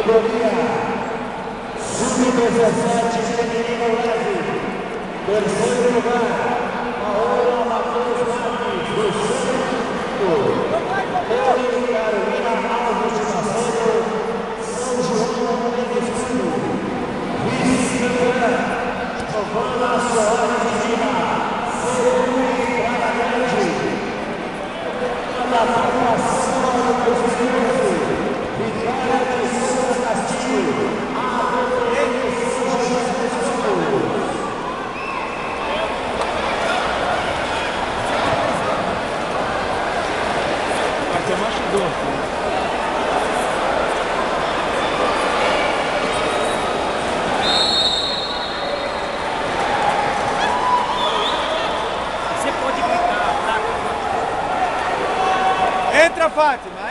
categoria Sub-17 feminino leve. Terceiro lugar, Paola Matheus Marques, do Santo. Carolina Alves de Macedo, São João Mendes Filho. Vice-campeã, Giovana Soares de Lima, Serui Praia Grande. Da formação do 2011, Vitória de Souza Castilho, a ADPM São José dos Campos. Aqui é machidor. Você pode gritar, tá? Entra, Fátima!